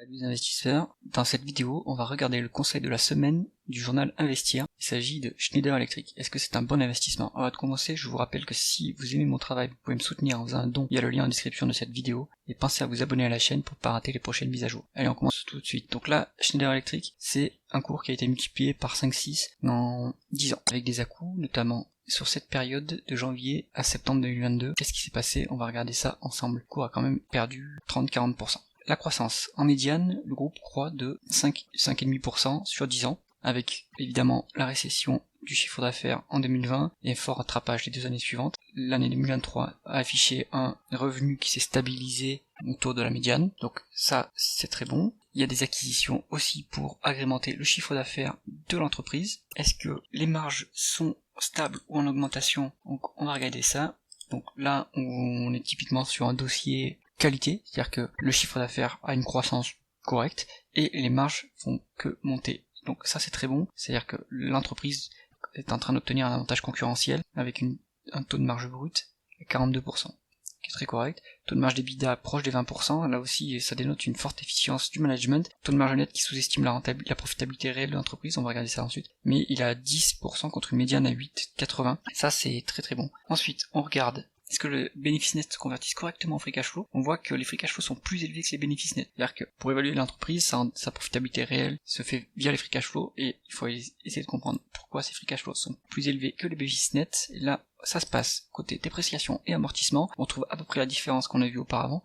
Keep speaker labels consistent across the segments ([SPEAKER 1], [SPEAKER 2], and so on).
[SPEAKER 1] Salut les investisseurs, dans cette vidéo on va regarder le conseil de la semaine du journal Investir. Il s'agit de Schneider Electric. Est-ce que c'est un bon investissement? Avant de commencer, je vous rappelle que si vous aimez mon travail, vous pouvez me soutenir en faisant un don via le lien en description de cette vidéo, et pensez à vous abonner à la chaîne pour ne pas rater les prochaines mises à jour. Allez, on commence tout de suite. Donc là, Schneider Electric, c'est un cours qui a été multiplié par 5-6 en 10 ans, avec des à-coups notamment sur cette période de janvier à septembre 2022. Qu'est-ce qui s'est passé? On va regarder ça ensemble. Le cours a quand même perdu 30-40%. La croissance. En médiane, le groupe croît de 5,5% sur 10 ans, avec évidemment la récession du chiffre d'affaires en 2020 et un fort rattrapage les 2 années suivantes. L'année 2023 a affiché un revenu qui s'est stabilisé autour de la médiane, donc ça c'est très bon. Il y a des acquisitions aussi pour agrémenter le chiffre d'affaires de l'entreprise. Est-ce que les marges sont stables ou en augmentation? Donc on va regarder ça. Donc là on est typiquement sur un dossier qualité, c'est-à-dire que le chiffre d'affaires a une croissance correcte et les marges font que monter. Donc ça c'est très bon, c'est-à-dire que l'entreprise est en train d'obtenir un avantage concurrentiel avec un taux de marge brute à 42%, qui est très correct. Taux de marge d'EBITDA proche des 20%, là aussi ça dénote une forte efficience du management. Taux de marge nette qui sous-estime la profitabilité réelle de l'entreprise, on va regarder ça ensuite. Mais il a 10% contre une médiane à 8,80, ça c'est très très bon. Ensuite on regarde, est-ce que le bénéfice net se convertisse correctement en free cash flow? On voit que les free cash flow sont plus élevés que les bénéfices nets. C'est-à-dire que pour évaluer l'entreprise, sa profitabilité réelle se fait via les free cash flow, et il faut essayer de comprendre pourquoi ces free cash flow sont plus élevés que les bénéfices nets. Et là, ça se passe côté dépréciation et amortissement. On trouve à peu près la différence qu'on a vue auparavant.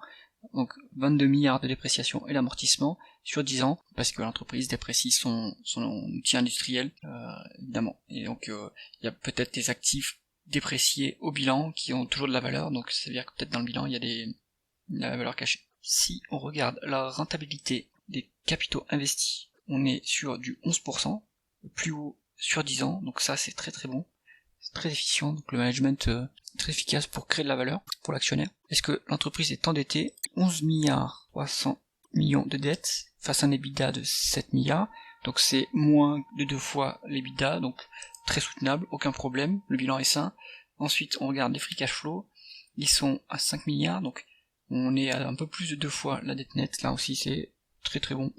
[SPEAKER 1] Donc 22 milliards de dépréciation et d'amortissement sur 10 ans, parce que l'entreprise déprécie son outil industriel, évidemment. Et donc il y a peut-être des actifs dépréciés au bilan qui ont toujours de la valeur, donc ça veut dire que peut-être dans le bilan il y a de la valeur cachée. Si on regarde la rentabilité des capitaux investis, on est sur du 11%, le plus haut sur 10 ans, donc ça c'est très très bon, c'est très efficient, donc le management est très efficace pour créer de la valeur pour l'actionnaire. Est-ce que l'entreprise est endettée? 11 milliards 300 millions de dettes face à un EBITDA de 7 milliards, donc c'est moins de 2 fois l'EBITDA, donc très soutenable, aucun problème, le bilan est sain. Ensuite on regarde les free cash flow, ils sont à 5 milliards, donc on est à un peu plus de 2 fois la dette nette, là aussi c'est très très bon,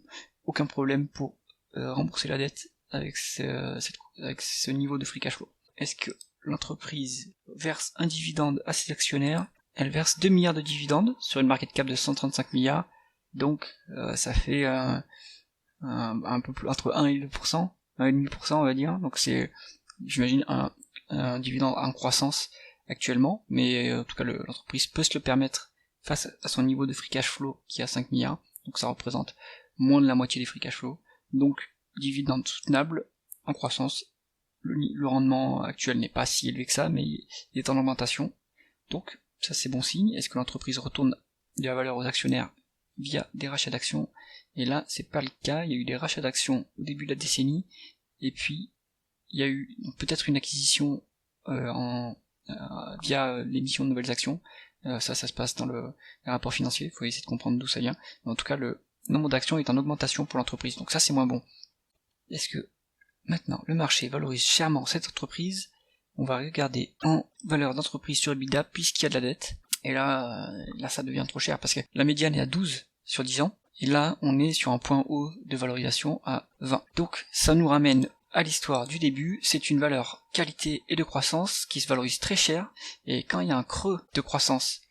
[SPEAKER 1] aucun problème pour rembourser la dette avec ce niveau de free cash flow. Est-ce que l'entreprise verse un dividende à ses actionnaires? Elle verse 2 milliards de dividendes sur une market cap de 135 milliards, donc ça fait un peu plus entre 1 et 2%, 1,5% on va dire, donc c'est, j'imagine, un dividende en croissance actuellement, mais en tout cas l'entreprise peut se le permettre face à son niveau de free cash flow qui est à 5 milliards, donc ça représente moins de la moitié des free cash flow, donc dividende soutenable en croissance. Le rendement actuel n'est pas si élevé que ça, mais il est en augmentation, donc ça c'est bon signe. Est-ce que l'entreprise retourne de la valeur aux actionnaires via des rachats d'actions? Et là c'est pas le cas, il y a eu des rachats d'actions au début de la décennie, et puis il y a eu peut-être une acquisition via l'émission de nouvelles actions, ça se passe dans les rapports financiers, il faut essayer de comprendre d'où ça vient, mais en tout cas le nombre d'actions est en augmentation pour l'entreprise, donc ça c'est moins bon. Est-ce que maintenant le marché valorise chèrement cette entreprise? On va regarder en valeur d'entreprise sur EBITDA puisqu'il y a de la dette, et là ça devient trop cher parce que la médiane est à 12 sur 10 ans, et là on est sur un point haut de valorisation à 20. Donc ça nous ramène à l'histoire du début, c'est une valeur qualité et de croissance qui se valorise très cher, et quand il y a un creux de croissance,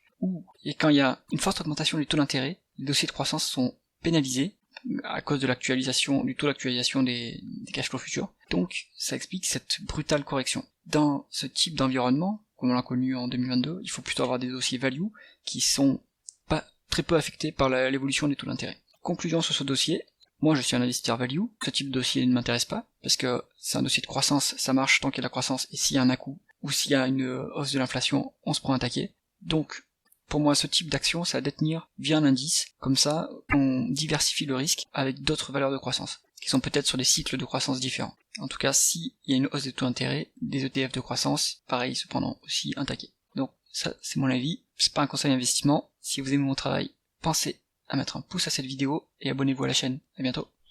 [SPEAKER 1] et quand il y a une forte augmentation du taux d'intérêt, les dossiers de croissance sont pénalisés à cause de du taux d'actualisation des cash flows futurs. Donc ça explique cette brutale correction. Dans ce type d'environnement, comme on l'a connu en 2022, il faut plutôt avoir des dossiers value qui sont pas très peu affectés par l'évolution des taux d'intérêt. Conclusion sur ce dossier, moi je suis un investisseur value, ce type de dossier ne m'intéresse pas, parce que c'est un dossier de croissance, ça marche tant qu'il y a de la croissance, et s'il y a un à-coup, ou s'il y a une hausse de l'inflation, on se prend un taquet. Donc pour moi ce type d'action c'est à détenir via un indice, comme ça on diversifie le risque avec d'autres valeurs de croissance, qui sont peut-être sur des cycles de croissance différents. En tout cas s'il y a une hausse des taux d'intérêt, des ETF de croissance, pareil se prendront aussi un taquet. Donc ça c'est mon avis, c'est pas un conseil d'investissement. Si vous aimez mon travail, pensez à mettre un pouce à cette vidéo et abonnez-vous à la chaîne. À bientôt.